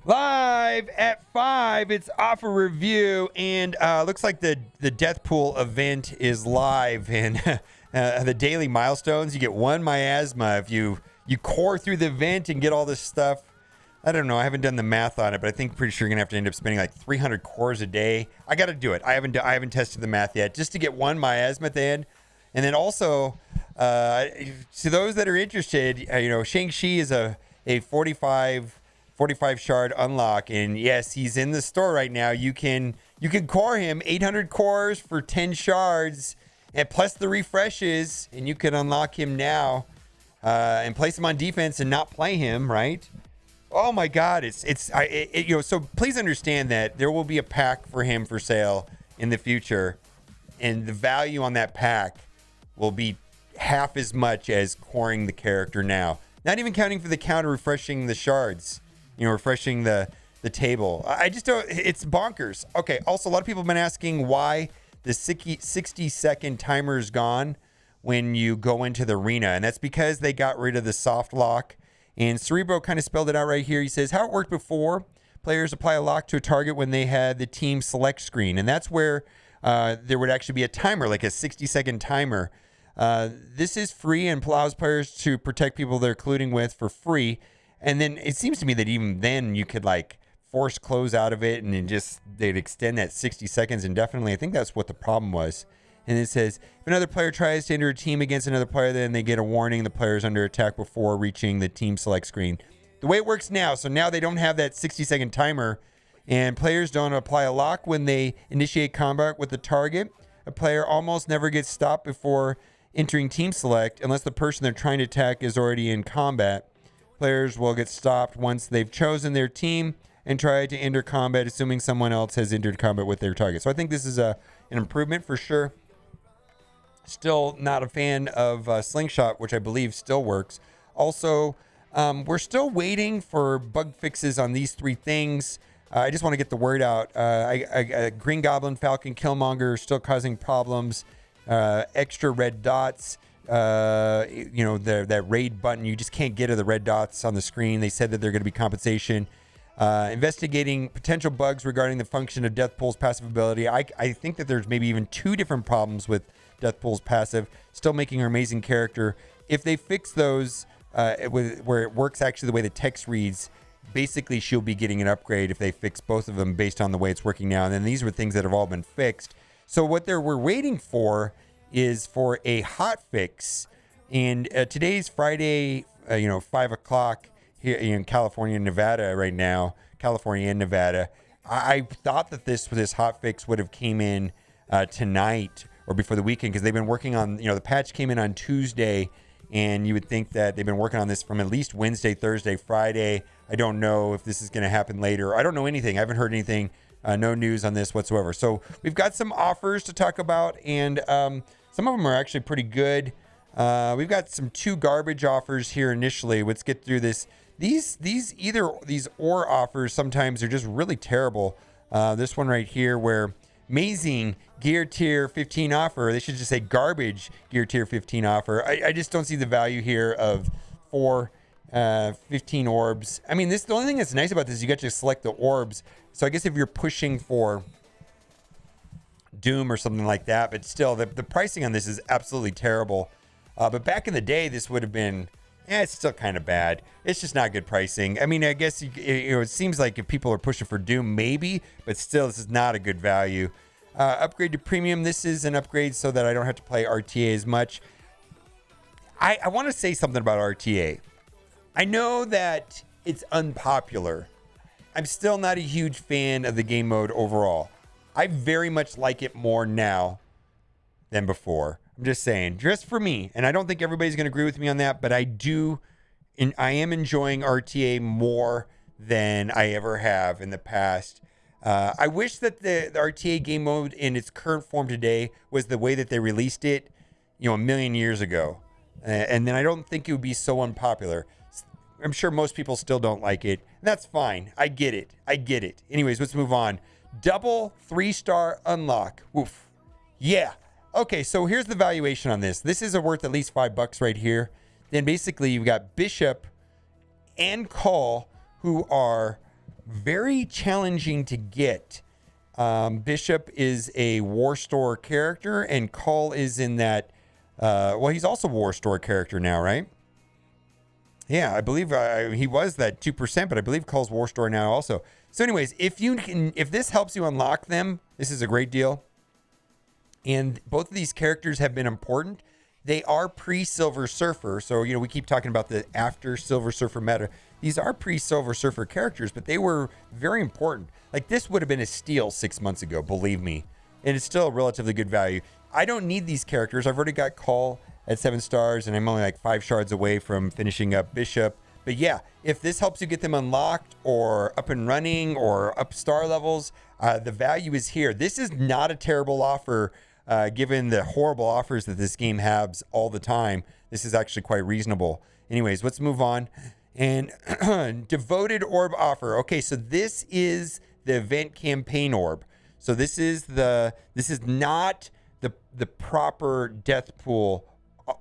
Live at 5, it's offer review, and looks like the death pool event is live. And the daily milestones, you get one miasma if you core through the event and get all this stuff. I don't know, I haven't done the math on it, but I think pretty sure you're gonna have to end up spending like 300 cores a day. I got to do it. I haven't tested the math yet, just to get one miasma at the end. And then also, to those that are interested, Shang-Chi is a 45 shard unlock, and yes, he's in the store right now. You can core him 800 cores for 10 shards, and plus the refreshes, and you can unlock him now and place him on defense and not play him, right? Oh my God, so please understand that there will be a pack for him for sale in the future, and the value on that pack will be half as much as coring the character now. Not even counting for the counter refreshing the shards, refreshing the table. I just don't, it's bonkers. Okay, also a lot of people have been asking why the 60-second timer is gone when you go into the arena, and that's because they got rid of the soft lock. And Cerebro kind of spelled it out right here. He says, how it worked before, players apply a lock to a target when they had the team select screen. And that's where there would actually be a timer, like a 60-second timer. This is free and allows players to protect people they're colluding with for free. And then it seems to me that even then you could like force close out of it and then they'd extend that 60 seconds indefinitely. I think that's what the problem was. And it says, if another player tries to enter a team against another player, then they get a warning the player's under attack before reaching the team select screen. The way it works now, so now they don't have that 60-second timer, and players don't apply a lock when they initiate combat with the target. A player almost never gets stopped before entering team select unless the person they're trying to attack is already in combat. Players will get stopped once they've chosen their team and try to enter combat, assuming someone else has entered combat with their target. So I think this is an improvement for sure. Still not a fan of Slingshot, which I believe still works. Also, we're still waiting for bug fixes on these three things. I just want to get the word out. Green Goblin, Falcon, Killmonger are still causing problems. Extra red dots. That raid button, you just can't get to the red dots on the screen. They said that they're going to be compensation. Investigating potential bugs regarding the function of Deathpool's passive ability. I think that there's maybe even two different problems with Deathpool's passive, still making her amazing character. If they fix those where it works actually the way the text reads, basically she'll be getting an upgrade if they fix both of them based on the way it's working now. And then these were things that have all been fixed. So what we're waiting for is for a hot fix. And today's Friday, 5 o'clock here in California and Nevada right now, California and Nevada. I thought that this hot fix would have came in tonight or before the weekend, because they've been working on, the patch came in on Tuesday, and you would think that they've been working on this from at least Wednesday, Thursday, Friday. I don't know if this is going to happen later. I don't know anything. I haven't heard anything, no news on this whatsoever. So we've got some offers to talk about, and some of them are actually pretty good. We've got some two garbage offers here initially. Let's get through this. These or offers sometimes are just really terrible. This one right here, where amazing gear tier 15 offer. They should just say garbage gear tier 15 offer. I just don't see the value here of 15 orbs. I mean, the only thing that's nice about this is you get to select the orbs. So I guess if you're pushing for Doom or something like that, but still the pricing on this is absolutely terrible. But back in the day, this would have been, it's still kind of bad. It's just not good pricing. I mean, I guess it seems like if people are pushing for Doom, maybe, but still, this is not a good value. Upgrade to premium. This is an upgrade so that I don't have to play RTA as much. I want to say something about RTA. I know that it's unpopular. I'm still not a huge fan of the game mode overall. I very much like it more now than before. I'm just saying, just for me, and I don't think everybody's going to agree with me on that, but I am enjoying RTA more than I ever have in the past. I wish that the RTA game mode in its current form today was the way that they released it, a million years ago. And then I don't think it would be so unpopular. I'm sure most people still don't like it. That's fine. I get it. Anyways, let's move on. Double 3-star unlock. Woof. Yeah. Okay, so here's the valuation on this. This is worth at least $5 right here. Then basically you've got Bishop and Call, who are very challenging to get. Bishop is a War Store character, and Cull is in that. Well, he's also a War Store character now, right? Yeah, I believe he was that 2%, but I believe Cull's War Store now also. So, anyways, if this helps you unlock them, this is a great deal. And both of these characters have been important. They are pre-Silver Surfer, so we keep talking about the after Silver Surfer meta. These are pre-Silver Surfer characters, but they were very important. Like, this would have been a steal 6 months ago, believe me. And it's still a relatively good value. I don't need these characters. I've already got Cull at 7 stars, and I'm only like 5 shards away from finishing up Bishop. But yeah, if this helps you get them unlocked or up and running or up star levels, the value is here. This is not a terrible offer, given the horrible offers that this game has all the time. This is actually quite reasonable. Anyways, let's move on. And devoted orb offer. Okay, so this is the event campaign orb. So this is not the proper death pool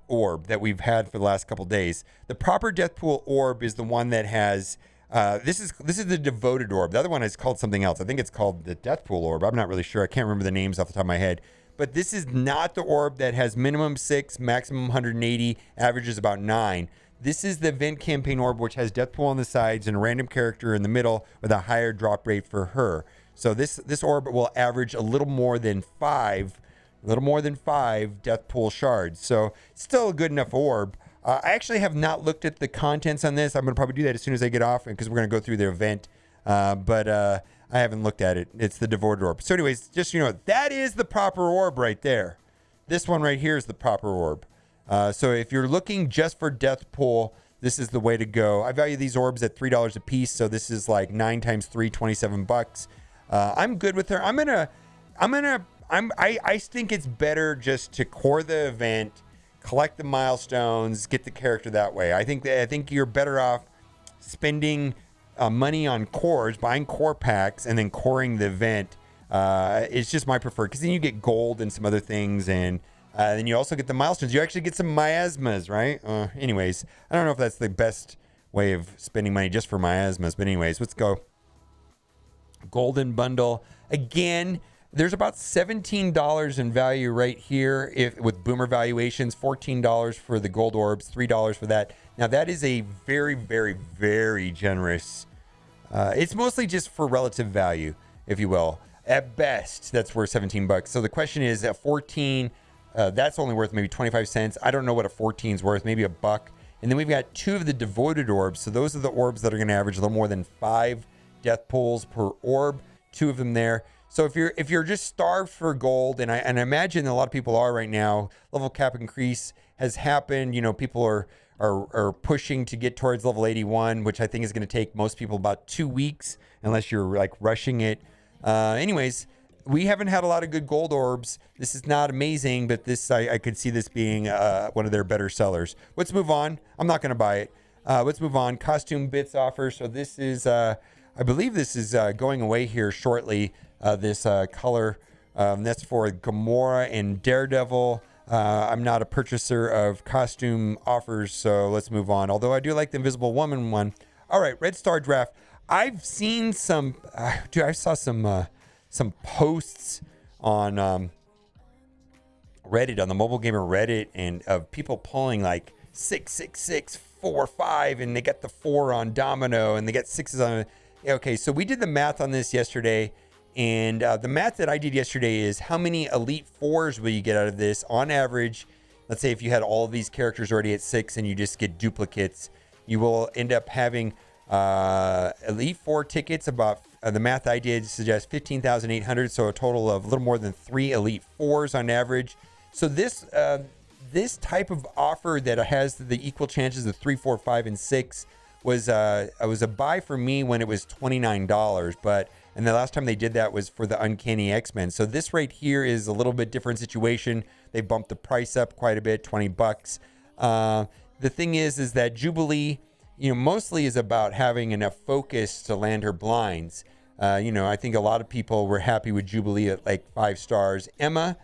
orb that we've had for the last couple days. The proper death pool orb is the one that has this is the devoted orb. The other one is called something else. I think it's called the death pool orb. I'm not really sure. I can't remember the names off the top of my head. But this is not the orb that has minimum 6, maximum 180, averages about 9. This is the event campaign orb, which has death pool on the sides and a random character in the middle with a higher drop rate for her. So this orb will average a little more than 5 death pool shards. So still a good enough orb. I actually have not looked at the contents on this. I'm going to probably do that as soon as I get off because we're going to go through the event. But I haven't looked at it. It's the devoted orb. So anyways, just that is the proper orb right there. This one right here is the proper orb. So if you're looking just for death pool, this is the way to go. I value these orbs at $3 a piece. So this is like 9 times 3, $27. I'm good with her. I think it's better just to core the event, collect the milestones, get the character that way. I think you're better off spending money on cores, buying core packs, and then coring the event. It's just my preferred, because then you get gold and some other things, and then you also get the milestones. You actually get some miasmas, right? Anyways, I don't know if that's the best way of spending money just for miasmas, but anyways, let's go. Golden bundle. Again, there's about $17 in value right here with boomer valuations, $14 for the gold orbs, $3 for that. Now, that is a very, very, very generous. It's mostly just for relative value, if you will. At best, that's worth $17. So the question is, at 14, that's only worth maybe 25 cents. I don't know what a 14 is worth, maybe a buck. And then we've got 2 of the devoted orbs. So those are the orbs that are going to average a little more than 5 death pools per orb. 2 of them there. So if you're just starved for gold, and I imagine a lot of people are right now, level cap increase has happened. People are pushing to get towards level 81, which I think is going to take most people about 2 weeks, unless you're like rushing it. Anyways, we haven't had a lot of good gold orbs. This is not amazing, but I could see this being one of their better sellers. Let's move on. I'm not going to buy it. Let's move on. Costume bits offer. So this is, I believe this is going away here shortly. This color, that's for Gamora and Daredevil. I'm not a purchaser of costume offers, so let's move on. Although I do like the Invisible Woman one. All right, Red Star Draft. I've seen some, I saw some posts on Reddit, on the Mobile Gamer Reddit, and of people pulling like 6, 6, 6, 4, 5, and they got the 4 on Domino, and they got 6s on. Okay, so we did the math on this yesterday. And the math that I did yesterday is how many Elite 4s will you get out of this? On average, let's say if you had all of these characters already at 6 and you just get duplicates, you will end up having Elite 4 tickets. About the math I did suggests 15,800, so a total of a little more than 3 Elite 4s on average. So this type of offer that has the equal chances of 3, 4, 5, and 6 was a buy for me when it was $29, and the last time they did that was for the Uncanny X-Men. So this right here is a little bit different situation. They bumped the price up quite a bit, $20. The thing is that Jubilee, mostly is about having enough focus to land her blinds. I think a lot of people were happy with Jubilee at like 5 stars. Emma,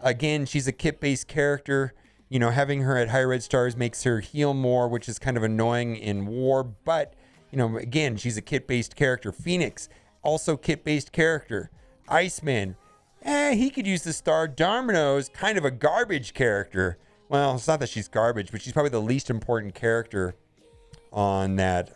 again, she's a kit-based character. Having her at higher red stars makes her heal more, which is kind of annoying in war, but again, she's a kit-based character. Phoenix, also kit-based character. Iceman, he could use the star. Domino's, kind of a garbage character. Well, it's not that she's garbage, but she's probably the least important character on that.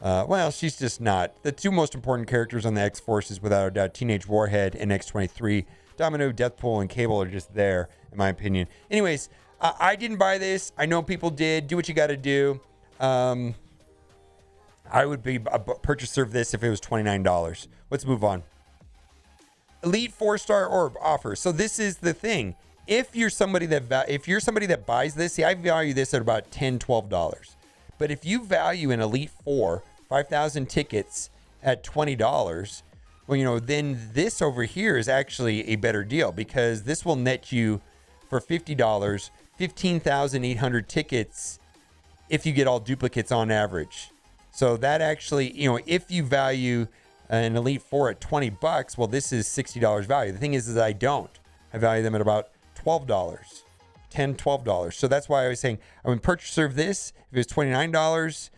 Well, she's just not. The two most important characters on the X-Force is without a doubt Teenage Warhead and X-23. Domino, Deathpool, and Cable are just there, in my opinion. Anyways, I didn't buy this. I know people did. Do what you got to do. I would be a purchaser of this if it was $29. Let's move on. Elite 4-star orb offer. So this is the thing. If you're somebody that buys this, see, I value this at about $10, $12. But if you value an Elite 4, 5,000 tickets at $20, well, then this over here is actually a better deal, because this will net you for $50, 15,800 tickets if you get all duplicates on average. So that actually, if you value an Elite 4 at $20, well, this is $60 value. The thing is I don't. I value them at about $12, $10, $12. So that's why I was saying I would purchaser of this if it was $29,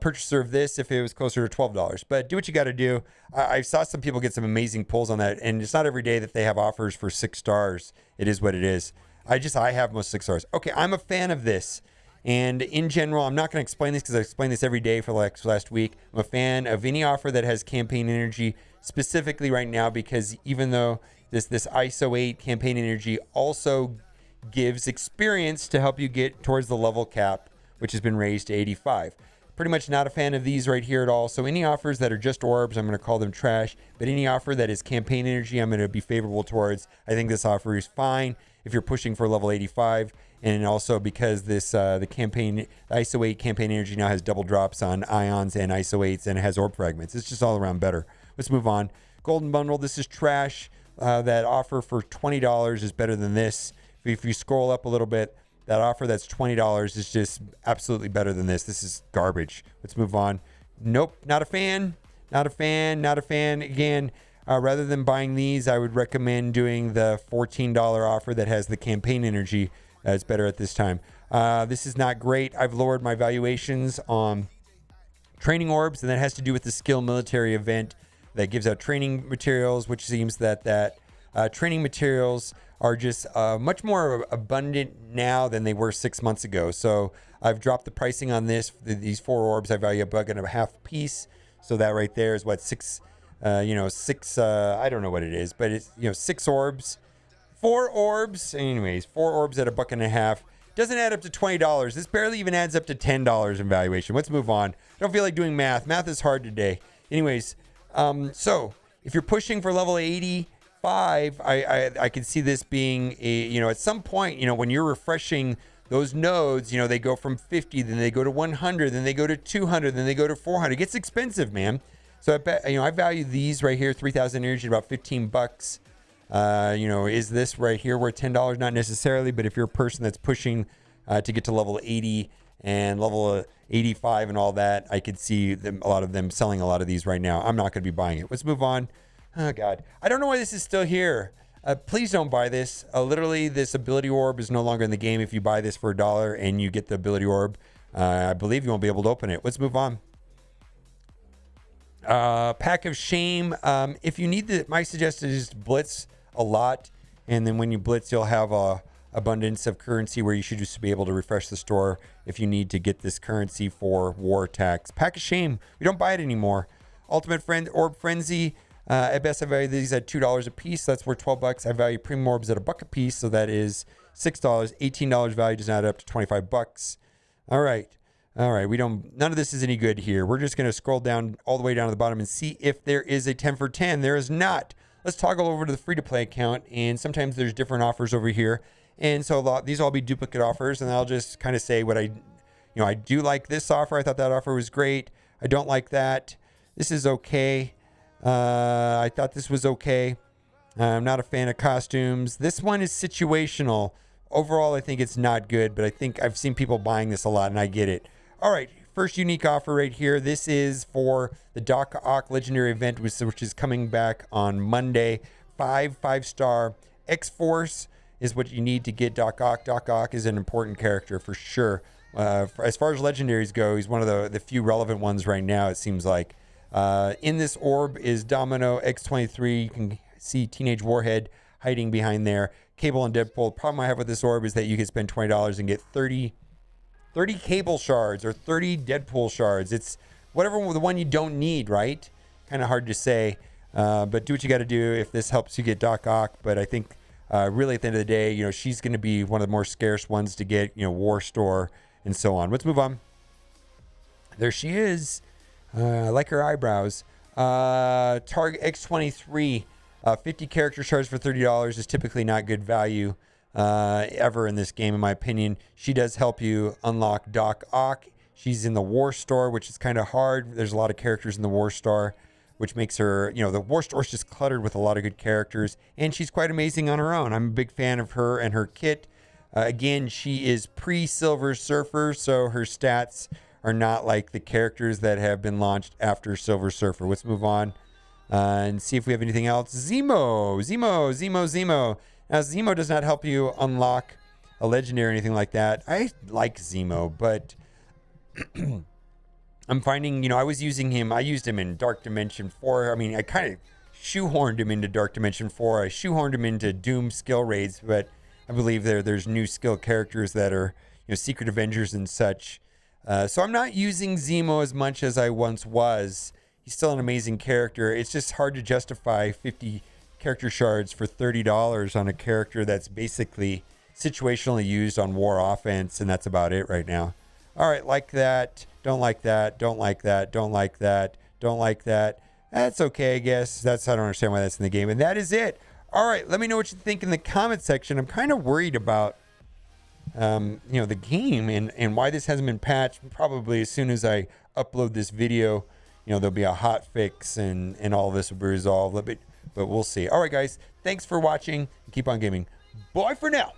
purchaser of this if it was closer to $12. But do what you got to do. I saw some people get some amazing pulls on that, and it's not every day that they have offers for 6 stars. It is what it is. I have most 6 stars. Okay, I'm a fan of this. And in general, I'm not going to explain this because I explained this every day for last week. I'm a fan of any offer that has campaign energy, specifically right now, because even though this ISO 8 campaign energy also gives experience to help you get towards the level cap, which has been raised to 85. Pretty much not a fan of these right here at all. So any offers that are just orbs, I'm going to call them trash. But any offer that is campaign energy, I'm going to be favorable towards. I think this offer is fine if you're pushing for level 85. And also because this the ISO 8 campaign energy now has double drops on ions and ISO 8s, and it has orb fragments. It's just all around better. Let's move on. Golden bundle. This is trash. That offer for $20 is better than this. If you scroll up a little bit, that offer that's $20 is just absolutely better than this. This is garbage. Let's move on. Nope, not a fan. Not a fan. Again, rather than buying these, I would recommend doing the $14 offer that has the campaign energy. It's better at this time. This is not great. I've lowered my valuations on training orbs, and that has to do with the skill military event that gives out training materials, which seems that training materials are just much more abundant now than they were 6 months ago. So I've dropped the pricing on these 4 orbs. I value $1.50 a piece. So that right there is what, six, I don't know what it is, but it's, 6 orbs, 4 orbs. Anyways, 4 orbs at $1.50. Doesn't add up to $20. This barely even adds up to $10 in valuation. Let's move on. I don't feel like doing math. Math is hard today. Anyways, so if you're pushing for level 85, I could see this being at some point, when you're refreshing those nodes, they go from 50, then they go to 100, then they go to 200, then they go to 400. It gets expensive, man. So I bet, I value these right here, 3,000 energy, about $15. Is this right here worth $10? Not necessarily, but if you're a person that's pushing to get to level 80 and level 85 and all that, I could see a lot of them selling a lot of these right now. I'm not going to be buying it. Let's move on. Oh, God. I don't know why this is still here. Please don't buy this. Literally, this ability orb is no longer in the game. If you buy this for $1 and you get the ability orb, I believe you won't be able to open it. Let's move on. Pack of Shame. If you need my suggestion is to blitz a lot, and then when you blitz, you'll have a abundance of currency where you should just be able to refresh the store if you need to get this currency for war attacks. Pack of Shame. We don't buy it anymore. Ultimate Friend Orb Frenzy. At best, I value these at $2 a piece. That's worth $12. I value premium orbs at $1 a piece, so that is $6. $18 value does not add up to $25. All right. None of this is any good here. We're just going to scroll down all the way down to the bottom and see if there is a 10 for 10. There is not. Let's toggle over to the free-to-play account, and sometimes there's different offers over here. And so these will all be duplicate offers, and I'll just kind of say what I do like this offer. I thought that offer was great. I don't like that. This is okay. I thought this was okay. I'm not a fan of costumes. This one is situational. Overall, I think it's not good, but I think I've seen people buying this a lot, and I get it. All right, first unique offer right here. This is for the Doc Ock Legendary event, which is coming back on Monday. 5-star X-Force is what you need to get Doc Ock. Doc Ock is an important character for sure. as far as legendaries go, he's one of the few relevant ones right now, it seems like. In this orb is Domino X23. You can see Teenage Warhead hiding behind there. Cable and Deadpool. The problem I have with this orb is that you can spend $20 and get 30 Cable shards or 30 Deadpool shards. It's whatever the one you don't need, right? Kind of hard to say. But do what you got to do if this helps you get Doc Ock. But I think really at the end of the day, she's going to be one of the more scarce ones to get, War Store and so on. Let's move on. There she is. I like her eyebrows. Target X23. 50 character shards for $30 is typically not good value ever in this game, in my opinion. She does help you unlock Doc Ock. She's in the War Store, which is kind of hard. There's a lot of characters in the War Store, which makes her, the War Store is just cluttered with a lot of good characters, and she's quite amazing on her own. I'm a big fan of her and her kit. Again, she is pre-Silver Surfer, so her stats are not like the characters that have been launched after Silver Surfer. Let's move on and see if we have anything else. Zemo. Now, Zemo does not help you unlock a legendary or anything like that. I like Zemo, but I'm finding, I was using him. I used him in Dark Dimension 4. I mean, I kind of shoehorned him into Dark Dimension 4. I shoehorned him into Doom skill raids, but I believe there's new skill characters that are, Secret Avengers and such. So I'm not using Zemo as much as I once was. He's still an amazing character. It's just hard to justify 50 character shards for $30 on a character that's basically situationally used on war offense, and that's about it right now. All right, like that, don't like that, don't like that, don't like that, don't like that. That's okay, I guess. I don't understand why that's in the game. And that is it. All right, let me know what you think in the comment section. I'm kind of worried about the game and why this hasn't been patched. Probably as soon as I upload this video, there'll be a hot fix and all this will be resolved. But we'll see. All right, guys, thanks for watching. Keep on gaming. Bye for now.